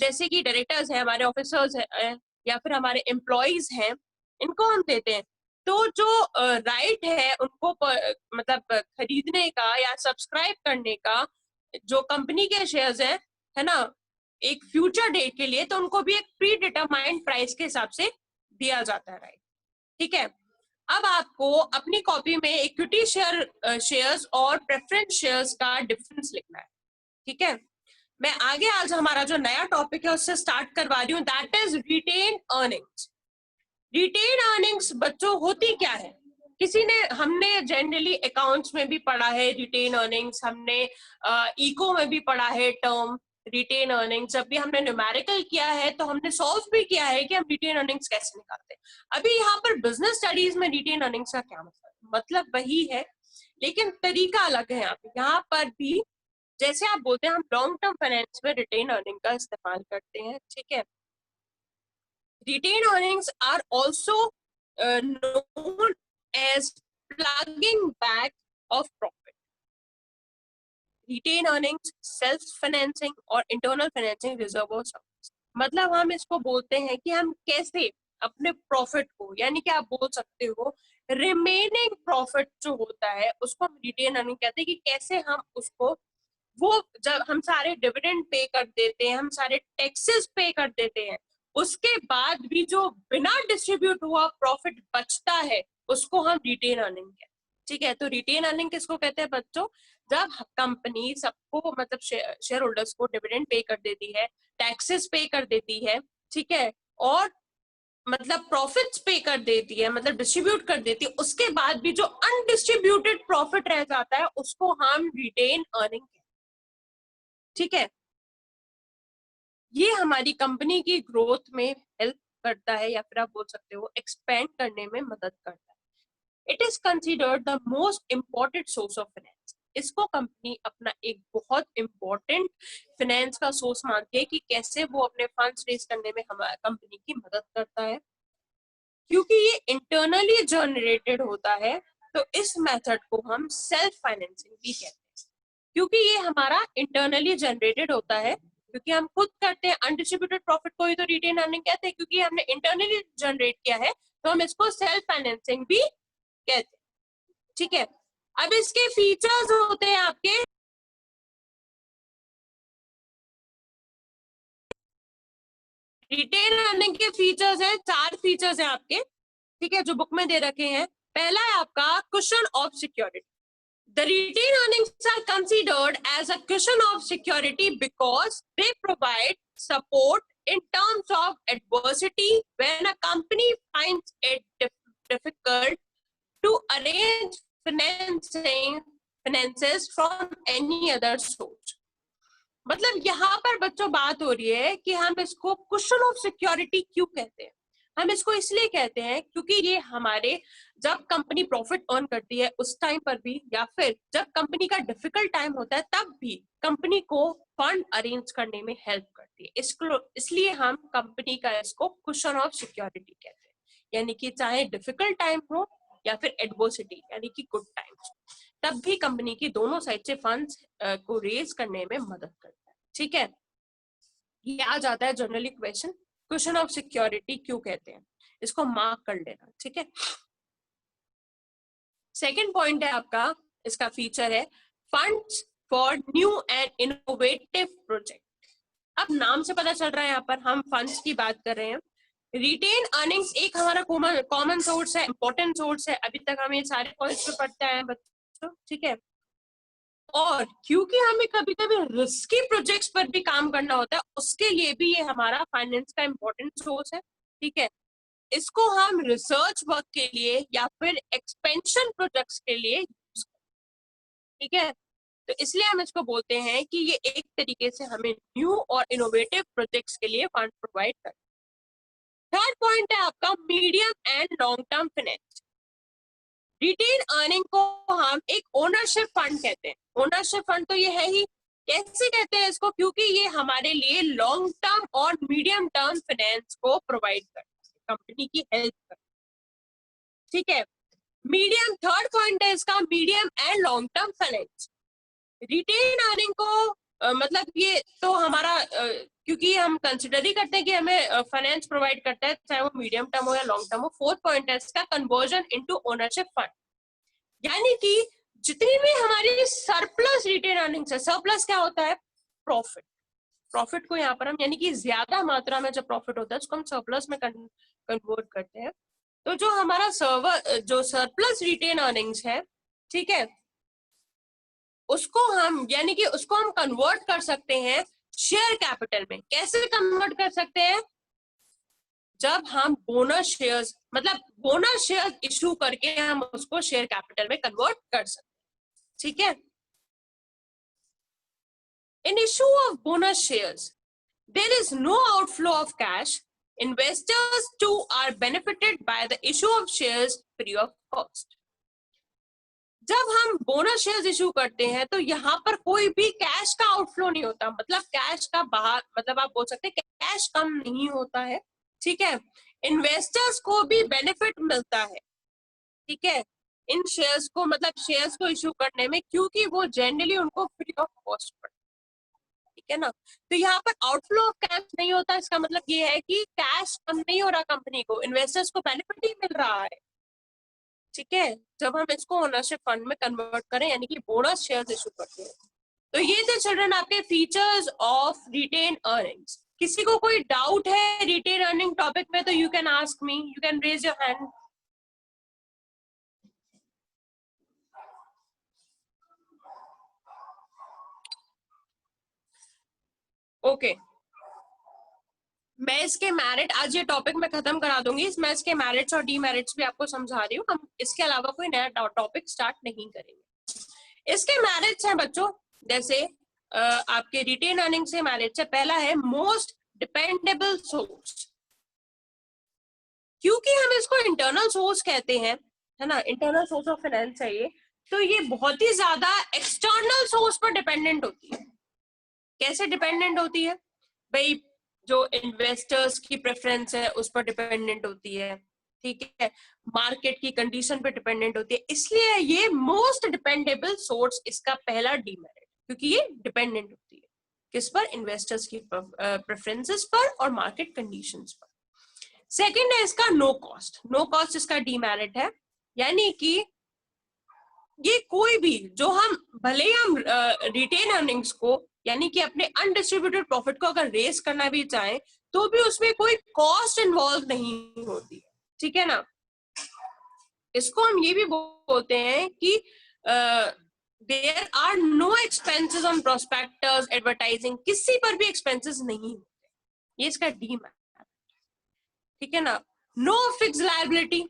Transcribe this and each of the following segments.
जैसे कि डायरेक्टर्स हैं, हमारे ऑफिसर्स हैं या फिर हमारे एम्प्लॉयज हैं, इनको हम देते हैं। तो जो राइट है उनको मतलब खरीदने का या सब्सक्राइब करने का, जो कंपनी के शेयर्स है ना, एक फ्यूचर डेट के लिए, तो उनको भी एक प्री डिटरमाइंड प्राइस के हिसाब से दिया जाता है, राइट। ठीक है, अब आपको अपनी कॉपी में इक्विटी शेयर्स और प्रेफरेंस शेयर्स का डिफरेंस लिखना है। ठीक है, मैं आगे आज हमारा जो नया टॉपिक है उससे स्टार्ट करवा रही हूँ, that is retained earnings. Retained earnings बच्चों होती क्या है? हमने जनरली अकाउंट्स में भी पढ़ा है रिटेन अर्निंग्स, हमने इको में भी पढ़ा है टर्म रिटेन अर्निंग्स। जब भी हमने न्यूमेरिकल किया है तो हमने सॉल्व भी किया है कि हम रिटेन अर्निंग्स कैसे निकालते हैं। अभी यहाँ पर बिजनेस स्टडीज में रिटेन अर्निंग्स का क्या मतलब वही है, लेकिन तरीका अलग है। यहाँ पर भी जैसे आप बोलते हैं हम लॉन्ग टर्म फाइनेंस में रिटेन अर्निंग का इस्तेमाल करते हैं। ठीक है, retained earnings are also known as plugging back of profit. Retained earnings, self financing और internal financing reserve और surplus। मतलब हम इसको बोलते हैं कि हम कैसे अपने प्रॉफिट को, यानी कि आप बोल सकते हो रिमेनिंग प्रॉफिट जो होता है उसको हम रिटेन अर्निंग कहते हैं, कि कैसे हम उसको, वो जब हम सारे डिविडेंड पे कर देते हैं, हम सारे टैक्सेस पे कर देते हैं, उसके बाद भी जो बिना डिस्ट्रीब्यूट हुआ प्रॉफिट बचता है उसको हम रिटेन अर्निंग कहते हैं। ठीक है, तो रिटेन अर्निंग किसको कहते हैं बच्चों? जब कंपनी सबको, मतलब शेयर होल्डर्स को डिविडेंड पे कर देती है, टैक्सेस पे कर देती है, ठीक है, और मतलब प्रॉफिट्स पे कर देती है, मतलब डिस्ट्रीब्यूट कर देती है, उसके बाद भी जो अनडिस्ट्रीब्यूटेड प्रॉफिट रह जाता है उसको हम रिटेन अर्निंग कहते हैं। ठीक है, ये हमारी कंपनी की ग्रोथ में हेल्प करता है, या फिर आप बोल सकते हो एक्सपेंड करने में मदद करता है। It is considered the most important source of finance. इसको कंपनी अपना एक बहुत इंपॉर्टेंट फाइनेंस का सोर्स मानती है, कि कैसे वो अपने फंड्स रेज करने में हमारी कंपनी की मदद करता है। क्योंकि ये इंटरनली जनरेटेड होता है, तो इस मेथड को हम सेल्फ फाइनेंसिंग भी कहते हैं। क्योंकि ये हमारा इंटरनली जनरेटेड होता है, क्योंकि हम खुद करते हैं, अनडिस्ट्रीब्यूटेड प्रॉफिट को ही तो रिटेन अर्निंग कहते हैं, क्योंकि हमने इंटरनली जनरेट किया है, तो हम इसको सेल्फ फाइनेंसिंग भी कहते हैं। ठीक है, अब इसके फीचर्स होते हैं आपके, रिटेन अर्निंग के फीचर्स है, 4 फीचर्स है आपके, ठीक है, जो बुक में दे रखे हैं। पहला है आपका cushion of security. The retained earnings are considered as a cushion of security because they provide support in terms of adversity when a company finds it difficult to arrange finances from any other source. मतलब यहाँ पर बच्चों बात हो रही है कि हम इसको कुशन ऑफ सिक्योरिटी क्यों कहते हैं। हम इसको इसलिए कहते हैं क्योंकि ये हमारे, जब कंपनी प्रॉफिट अर्न करती है उस टाइम पर भी, या फिर जब कंपनी का डिफिकल्ट टाइम होता है तब भी कंपनी को फंड अरेंज करने में हेल्प करती है। इसलिए हम कंपनी का इसको कुशन ऑफ सिक्योरिटी कहते हैं, यानी कि चाहे डिफिकल्ट टाइम हो या फिर एडवर्सिटी यानी कि गुड टाइम्स, तब भी कंपनी की दोनों साइड से फंड्स को रेज करने में मदद करता है। ठीक है, ये आ जाता है generally question, question of security क्यों कहते हैं, इसको मार्क कर लेना। ठीक है, सेकंड पॉइंट है आपका, इसका फीचर है funds for new and innovative project. अब नाम से पता चल रहा है यहाँ पर हम फंड्स की बात कर रहे हैं। रिटेन अर्निंग्स एक हमारा कॉमन सोर्स है, इंपॉर्टेंट सोर्स है, अभी तक हम ये सारे पॉइंट्स पे पढ़ते आए हैं बच्चों। ठीक है, और क्योंकि हमें कभी कभी रिस्की प्रोजेक्ट्स पर भी काम करना होता है, उसके लिए भी ये हमारा फाइनेंस का इंपॉर्टेंट सोर्स है। ठीक है, इसको हम रिसर्च वर्क के लिए या फिर एक्सपेंशन प्रोजेक्ट्स के लिए, ठीक है, तो इसलिए हम इसको बोलते हैं कि ये एक तरीके से हमें न्यू और इनोवेटिव प्रोजेक्ट्स के लिए फंड प्रोवाइड करता है। थर्ड पॉइंट है आपका medium and long term finance. Retained earning को हम एक ओनरशिप फंड कहते हैं। ओनरशिप फंड तो ये है ही, कैसे कहते हैं इसको? क्योंकि ये हमारे लिए लॉन्ग टर्म और मीडियम टर्म फाइनेंस को प्रोवाइड करता है, कंपनी की हेल्प करता है। ठीक है, मीडियम, थर्ड पॉइंट है इसका medium and long term finance. Retained earning को मतलब ये तो हमारा क्योंकि हम कंसिडर ही करते हैं कि हमें फाइनेंस प्रोवाइड करता है, चाहे वो मीडियम टर्म हो या लॉन्ग टर्म हो। फोर्थ पॉइंट है इसका कन्वर्जन इनटू ओनरशिप फंड, यानी कि जितनी भी हमारी सरप्लस रिटेन अर्निंग्स है, सरप्लस क्या होता है? प्रॉफिट। प्रॉफिट को यहाँ पर हम यानी कि ज्यादा मात्रा में जब प्रॉफिट होता है उसको हम सरप्लस में कन्वर्ट करते हैं। तो जो हमारा जो सरप्लस रिटेन अर्निंग्स है, ठीक है, उसको हम यानी कि उसको हम कन्वर्ट कर सकते हैं शेयर कैपिटल में। कैसे कन्वर्ट कर सकते हैं? जब हम बोनस शेयर्स मतलब बोनस शेयर्स इशू करके हम उसको शेयर कैपिटल में कन्वर्ट कर सकते हैं, ठीक है। इन issue of bonus shares there is no outflow of cash. Investors too are benefited by the issue of shares free of cost. जब हम बोनस शेयर्स इशू करते हैं तो यहाँ पर कोई भी कैश का आउटफ्लो नहीं होता, मतलब कैश का बाहर, मतलब आप बोल सकते हैं कैश कम नहीं होता है, ठीक है। इन्वेस्टर्स को भी बेनिफिट मिलता है, ठीक है, इन शेयर्स को, मतलब शेयर्स को इशू करने में, क्योंकि वो जनरली उनको फ्री ऑफ कॉस्ट पड़ता है, ठीक है ना। तो यहाँ पर आउटफ्लो ऑफ कैश नहीं होता, इसका मतलब ये है कि कैश कम नहीं हो रहा कंपनी को, इन्वेस्टर्स को बेनिफिट ही मिल रहा है, ठीक है, जब हम इसको ओनरशिप फंड में कन्वर्ट करें, यानी कि बोनस शेयर्स इशू करते हैं। तो ये थे चिल्ड्रन आपके फीचर्स ऑफ रिटेन अर्निंग्स। किसी को कोई डाउट है रिटेन अर्निंग टॉपिक में तो you can ask me, you can raise your hand. Okay, मैं इसके मेरिट, आज ये टॉपिक मैं खत्म करा दूंगी, मैं इसके मेरिट्स और डीमेरिट्स भी आपको समझा रही हूँ, हम इसके अलावा कोई नया टॉपिक स्टार्ट नहीं करेंगे। इसके मेरिट्स हैं बच्चों, जैसे आपके रिटेन अर्निंग से मेरिट्स है, पहला है मोस्ट डिपेंडेबल सोर्स। क्योंकि हम इसको इंटरनल सोर्स कहते हैं, है ना, इंटरनल सोर्स ऑफ फाइनेंस है ये, तो ये बहुत ही ज्यादा एक्सटर्नल सोर्स पर डिपेंडेंट होती है। कैसे डिपेंडेंट होती है भाई? जो इन्वेस्टर्स की प्रेफरेंस है उस पर डिपेंडेंट होती है, ठीक है, मार्केट की कंडीशन पे डिपेंडेंट होती है, इसलिए ये मोस्ट डिपेंडेबल सोर्स इसका पहला डीमेरिट, क्योंकि ये डिपेंडेंट होती है किस पर? इन्वेस्टर्स की प्रेफरेंसेस पर और मार्केट कंडीशंस पर। सेकंड है इसका नो कॉस्ट। नो कॉस्ट इसका डीमेरिट है, यानी कि ये कोई भी जो हम भले ही हम रिटेन अर्निंग्स को यानी कि अपने अनडिस्ट्रीब्यूटेड प्रॉफिट को अगर रेस करना भी चाहें तो भी उसमें कोई कॉस्ट इन्वॉल्व नहीं होती है, ठीक है ना। इसको हम ये भी बोलते हैं कि there are no expenses on prospectus, advertising, किसी पर भी एक्सपेंसेस नहीं होते, ये इसका डीमेरिट, ठीक है ना। नो फिक्स लायबिलिटी,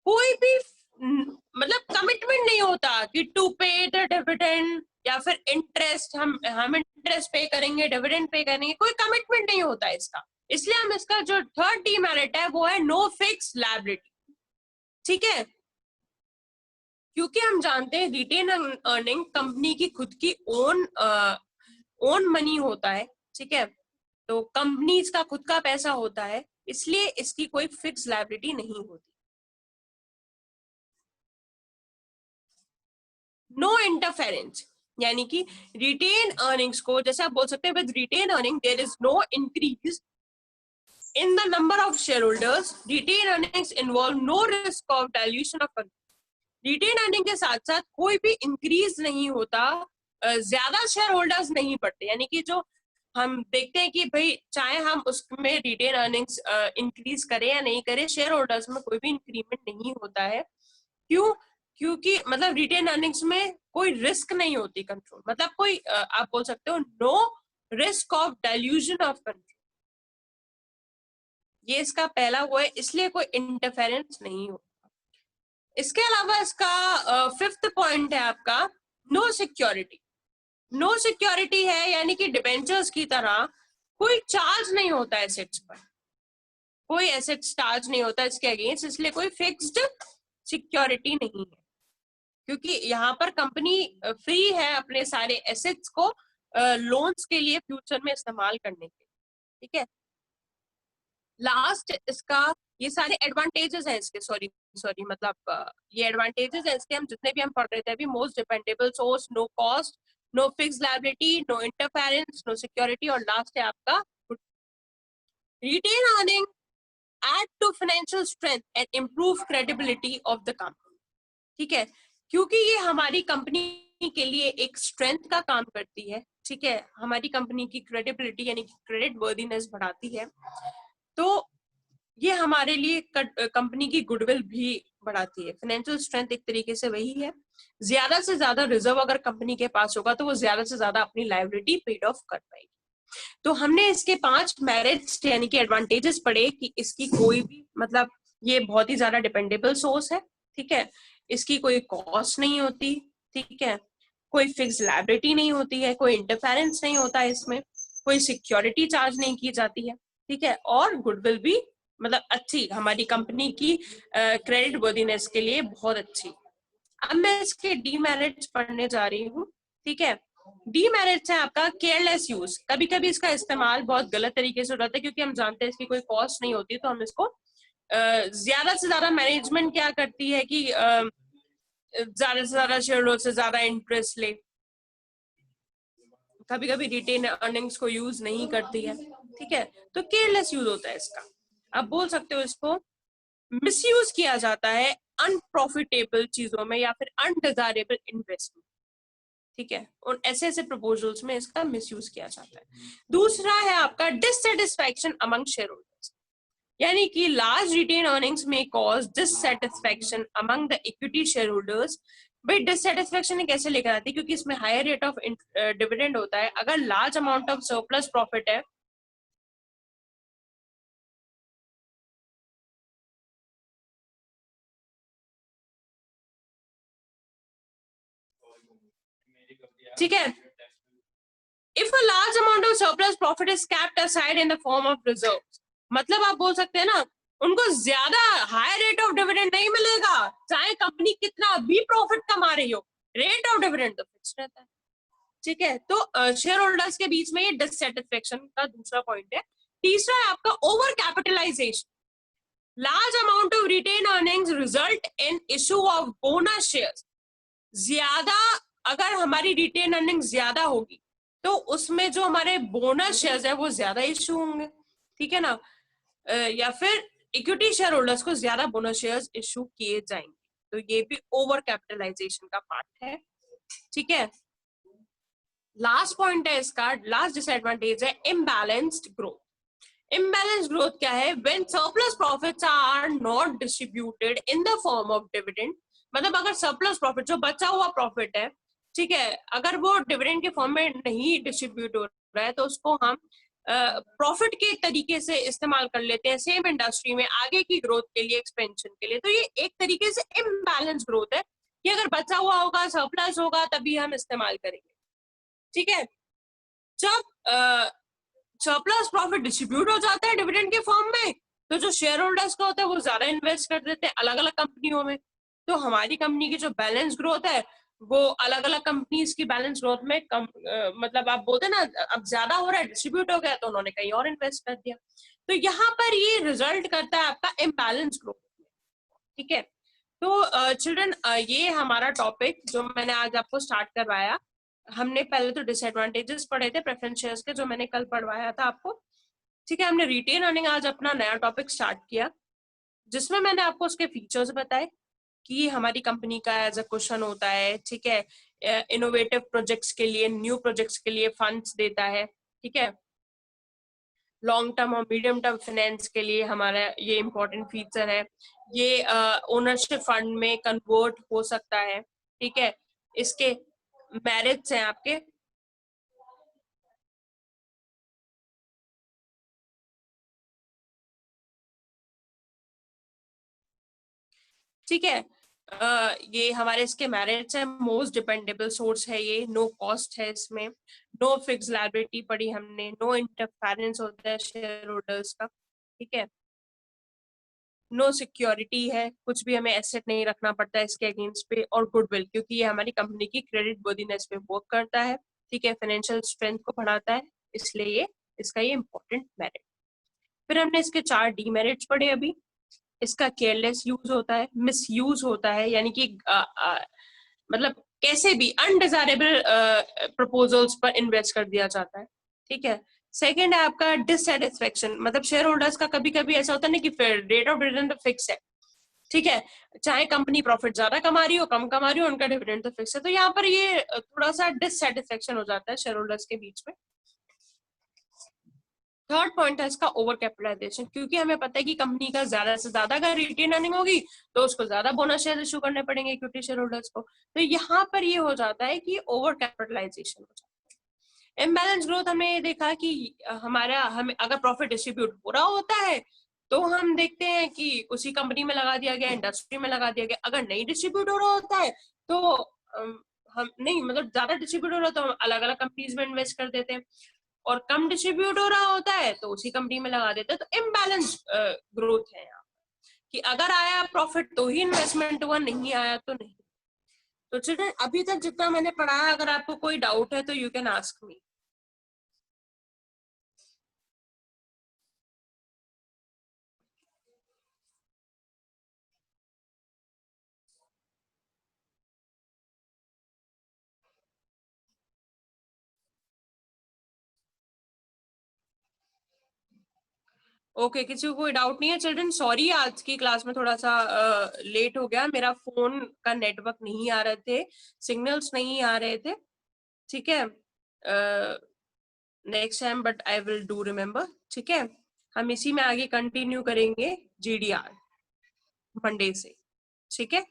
कोई भी मतलब कमिटमेंट नहीं होता कि टू पे द डिविडेंड या फिर इंटरेस्ट, हम इंटरेस्ट पे करेंगे, डिविडेंड पे करेंगे, कोई कमिटमेंट नहीं होता इसका, इसलिए हम इसका जो थर्ड डीमेरिट है वो है नो फिक्स लायबिलिटी, ठीक है। क्योंकि हम जानते हैं रिटेन अर्निंग कंपनी की खुद की ओन मनी होता है, ठीक है, तो कंपनीज का खुद का पैसा होता है, इसलिए इसकी कोई फिक्स लायबिलिटी नहीं होती। नो इंटरफेरेंस, यानी कि रिटेन अर्निंग्स को, जैसे आप बोल सकते हैं with retained earning there is no increase in the number of shareholders. Retain earnings involve no risk of dilution of control. Retained earning के साथ साथ कोई भी इंक्रीज नहीं होता, ज्यादा शेयर होल्डर्स नहीं बढ़ते, यानी कि जो हम देखते हैं कि भाई चाहे हम उसमें रिटेन अर्निंग्स इंक्रीज करें या नहीं करें, शेयर होल्डर्स में कोई भी इंक्रीमेंट नहीं होता है। क्यों? क्योंकि मतलब रिटेन अर्निंग्स में कोई रिस्क नहीं होती कंट्रोल, मतलब कोई आप बोल सकते हो no risk of dilution of control, ये इसका पहला वो है, इसलिए कोई इंटरफेरेंस नहीं होता। इसके अलावा इसका फिफ्थ पॉइंट है आपका नो सिक्योरिटी। नो सिक्योरिटी है यानी कि डिबेंचर्स की तरह कोई चार्ज नहीं होता एसेट्स पर, कोई एसेट्स चार्ज नहीं होता इसके अगेंस्ट, इसलिए कोई फिक्स्ड सिक्योरिटी नहीं है, क्योंकि यहाँ पर कंपनी फ्री है अपने सारे एसेट्स को लोन्स के लिए फ्यूचर में इस्तेमाल करने के, ठीक है। लास्ट इसका ये सारे एडवांटेजेस हैं इसके, सॉरी मतलब ये एडवांटेजेस हैं इसके, हम जितने भी हम पढ़ रहे थे अभी, most dependable source, no cost, no fix liability, no interference, no security, और लास्ट है आपका retained earning add to financial strength and improve credibility of the company. ठीक है, क्योंकि ये हमारी कंपनी के लिए एक स्ट्रेंथ का काम करती है, ठीक है, हमारी कंपनी की क्रेडिबिलिटी यानी कि क्रेडिट वर्दीनेस बढ़ाती है, तो ये हमारे लिए कंपनी की गुडविल भी बढ़ाती है। फाइनेंशियल स्ट्रेंथ एक तरीके से वही है, ज्यादा से ज्यादा रिजर्व अगर कंपनी के पास होगा तो वो ज्यादा से ज्यादा अपनी लायबिलिटी पेड ऑफ कर पाएगी। तो हमने इसके 5 मेरिट्स यानी कि एडवांटेजेस पढ़े कि इसकी कोई भी मतलब ये बहुत ही ज्यादा डिपेंडेबल सोर्स है, ठीक है, इसकी कोई कॉस्ट नहीं होती, ठीक है, कोई फिक्स लायबिलिटी नहीं होती है, कोई इंटरफेरेंस नहीं होता है इसमें, कोई सिक्योरिटी चार्ज नहीं की जाती है, ठीक है, और गुडविल भी मतलब अच्छी हमारी कंपनी की क्रेडिट वर्दीनेस के लिए बहुत अच्छी। अब मैं इसके डीमेरिट्स पढ़ने जा रही हूँ, ठीक है। डीमेरिट्स है आपका केयरलेस यूज, कभी कभी इसका इस्तेमाल बहुत गलत तरीके से हो जाता है, क्योंकि हम जानते हैं इसकी कोई कॉस्ट नहीं होती, तो हम इसको ज्यादा से ज्यादा मैनेजमेंट क्या करती है कि ज्यादा से ज्यादा शेयर होल्डर से ज्यादा इंटरेस्ट ले, कभी कभी रिटेन अर्निंग्स को यूज नहीं करती है, ठीक है, तो केयरलेस यूज होता है इसका। आप बोल सकते हो इसको मिसयूज किया जाता है अनप्रॉफिटेबल चीजों में या फिर अनडिजायरेबल इन्वेस्टमेंट, ठीक है, और ऐसे ऐसे प्रपोजल्स में इसका मिसयूज किया जाता है। दूसरा है आपका डिससेटिस्फैक्शन अमंग शेयर होल्डर्स, यानी कि लार्ज रिटेन अर्निंग्स में cause dissatisfaction among the equity share holders. भाई डिससेटिस्फैक्शन कैसे लेकर आती है, क्योंकि इसमें हायर रेट ऑफ डिविडेंड होता है। अगर large amount of surplus profit है, ठीक है, if a large amount of surplus profit is kept aside in the form of reserves, मतलब आप बोल सकते हैं ना उनको ज्यादा हाई रेट ऑफ डिविडेंड नहीं मिलेगा, चाहे कंपनी कितना भी प्रॉफिट कमा रही हो, रेट ऑफ डिविडेंड तो फिक्स रहता है, ठीक है। तो शेयर होल्डर्स के बीच में ये डिससेटिस्फेक्शन का दूसरा पॉइंट है। तीसरा है आपका over capitalisation, large amount of retained earnings result in issue of bonus shares. ज्यादा अगर हमारी रिटेन अर्निंग ज्यादा होगी तो उसमें जो हमारे बोनस शेयर्स है वो ज्यादा इशू होंगे, ठीक है ना, या फिर इक्विटी शेयर होल्डर्स को ज्यादा बोनस शेयर्स इशू किए जाएंगे, तो ये भी ओवर कैपिटलाइजेशन का पार्ट है, ठीक है। लास्ट पॉइंट है इसका, लास्ट डिसएडवांटेज है इम्बैलेंस्ड ग्रोथ। इम्बैलेंस्ड ग्रोथ क्या है, when surplus profits are not distributed in the form of dividend, मतलब अगर सरप्लस प्रॉफिट जो बचा हुआ प्रॉफिट है, ठीक है, अगर वो डिविडेंड के फॉर्म में नहीं डिस्ट्रीब्यूट हो रहा है तो उसको हम प्रॉफिट के तरीके से इस्तेमाल कर लेते हैं सेम इंडस्ट्री में आगे की ग्रोथ के लिए, एक्सपेंशन के लिए। तो ये एक तरीके से इम्बैलेंस ग्रोथ है कि अगर बचा हुआ होगा, सरप्लस होगा, तभी हम इस्तेमाल करेंगे, ठीक है। जब सरप्लस प्रॉफिट डिस्ट्रीब्यूट हो जाता है डिविडेंड के फॉर्म में, तो जो शेयर होल्डर्स का होता है वो ज्यादा इन्वेस्ट कर देते हैं अलग अलग कंपनियों में, तो हमारी कंपनी की जो बैलेंस ग्रोथ है वो अलग अलग कंपनीज की बैलेंस ग्रोथ में कम, मतलब आप बोलते हैं ना अब ज्यादा हो रहा है, डिस्ट्रीब्यूट हो गया तो उन्होंने कहीं और इन्वेस्ट कर दिया, तो यहाँ पर ये रिजल्ट करता है आपका इम्बैलेंस ग्रोथ, ठीक है। तो चिल्ड्रन ये हमारा टॉपिक जो मैंने आज आपको स्टार्ट करवाया, हमने पहले तो डिसएडवांटेजेस पढ़े थे प्रेफरेंस शेयर्स के, जो मैंने कल पढ़वाया था आपको, ठीक है। हमने रिटेन अर्निंग आज अपना नया टॉपिक स्टार्ट किया, जिसमें मैंने आपको उसके फीचर्स बताए कि हमारी कंपनी का एज अ क्वेश्चन होता है, ठीक है, इनोवेटिव प्रोजेक्ट्स के लिए, न्यू प्रोजेक्ट्स के लिए फंड्स देता है, ठीक है, लॉन्ग टर्म और मीडियम टर्म फाइनेंस के लिए हमारा ये इम्पोर्टेंट फीचर है, ये ओनरशिप फंड में कन्वर्ट हो सकता है, ठीक है, इसके मेरिट्स हैं आपके, ठीक है। ये हमारे इसके मेरिट्स है, मोस्ट डिपेंडेबल सोर्स है ये, नो कॉस्ट है इसमें, नो फिक्स लायबिलिटी पड़ी हमने, नो इंटरफेरेंस होता है शेयर होल्डर्स का, ठीक है, नो सिक्योरिटी है, कुछ भी हमें एसेट नहीं रखना पड़ता है इसके अगेंस्ट पे, और गुडविल क्योंकि ये हमारी कंपनी की क्रेडिट वर्दीनेस पे वर्क करता है, ठीक है, फाइनेंशियल स्ट्रेंथ को बढ़ाता है, इसलिए ये इसका ये इंपॉर्टेंट मेरिट। फिर हमने इसके 4 डीमेरिट्स पढ़े अभी। इसका केयरलेस यूज होता है, मिस यूज होता है, यानी कि मतलब कैसे भी अनडिजायरेबल प्रपोजल्स पर इन्वेस्ट कर दिया जाता है, ठीक है। सेकेंड है आपका डिससेटिस्फेक्शन, मतलब शेयर होल्डर्स का कभी कभी ऐसा होता है ना कि रेट ऑफ डिविडेंड तो फिक्स है, ठीक है, चाहे कंपनी प्रॉफिट ज्यादा कमा रही हो कम कमा रही हो, उनका डिविडेंड तो फिक्स है, तो यहाँ पर ये थोड़ा सा डिससेटिस्फेक्शन हो जाता है शेयर होल्डर्स के बीच में। थर्ड पॉइंट है इसका ओवर कैपिटलाइजेशन, क्योंकि हमें पता है कि कंपनी का ज्यादा से ज्यादा अगर रिटेन अर्निंग होगी तो उसको ज्यादा बोनस शेयर इशू करने पड़ेंगे इक्विटी शेयर होल्डर्स को, तो यहाँ पर ये हो जाता है कि ओवर कैपिटलाइजेशन हो जाता है। इम्बैलेंस ग्रोथ हमने ये देखा कि हमारा हमें अगर प्रॉफिट डिस्ट्रीब्यूट हो रहा होता है तो हम देखते हैं कि उसी कंपनी में लगा दिया गया, इंडस्ट्री में लगा दिया गया, अगर नहीं डिस्ट्रीब्यूट हो रहा होता है तो हम नहीं, मतलब ज्यादा डिस्ट्रीब्यूट हो रहा है तो हम अलग अलग कंपनीज में इन्वेस्ट कर देते हैं, और कम डिस्ट्रीब्यूट हो रहा होता है तो उसी कंपनी में लगा देते हैं, तो इम्बैलेंस ग्रोथ है यहाँ कि अगर आया प्रॉफिट तो ही इन्वेस्टमेंट हुआ, नहीं आया तो नहीं। तो चिल्ड्रन अभी तक जितना मैंने पढ़ा, अगर आपको कोई डाउट है तो you can ask me. Okay, किसी को कोई डाउट नहीं है चिल्ड्रन? सॉरी आज की क्लास में थोड़ा सा लेट हो गया, मेरा फोन का नेटवर्क नहीं आ रहे थे, सिग्नल्स नहीं आ रहे थे, ठीक है। Next time but I will do remember, ठीक है। हम इसी में आगे कंटिन्यू करेंगे जीडीआर मंडे से, ठीक है।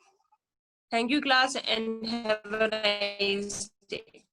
Thank you class and have a nice day.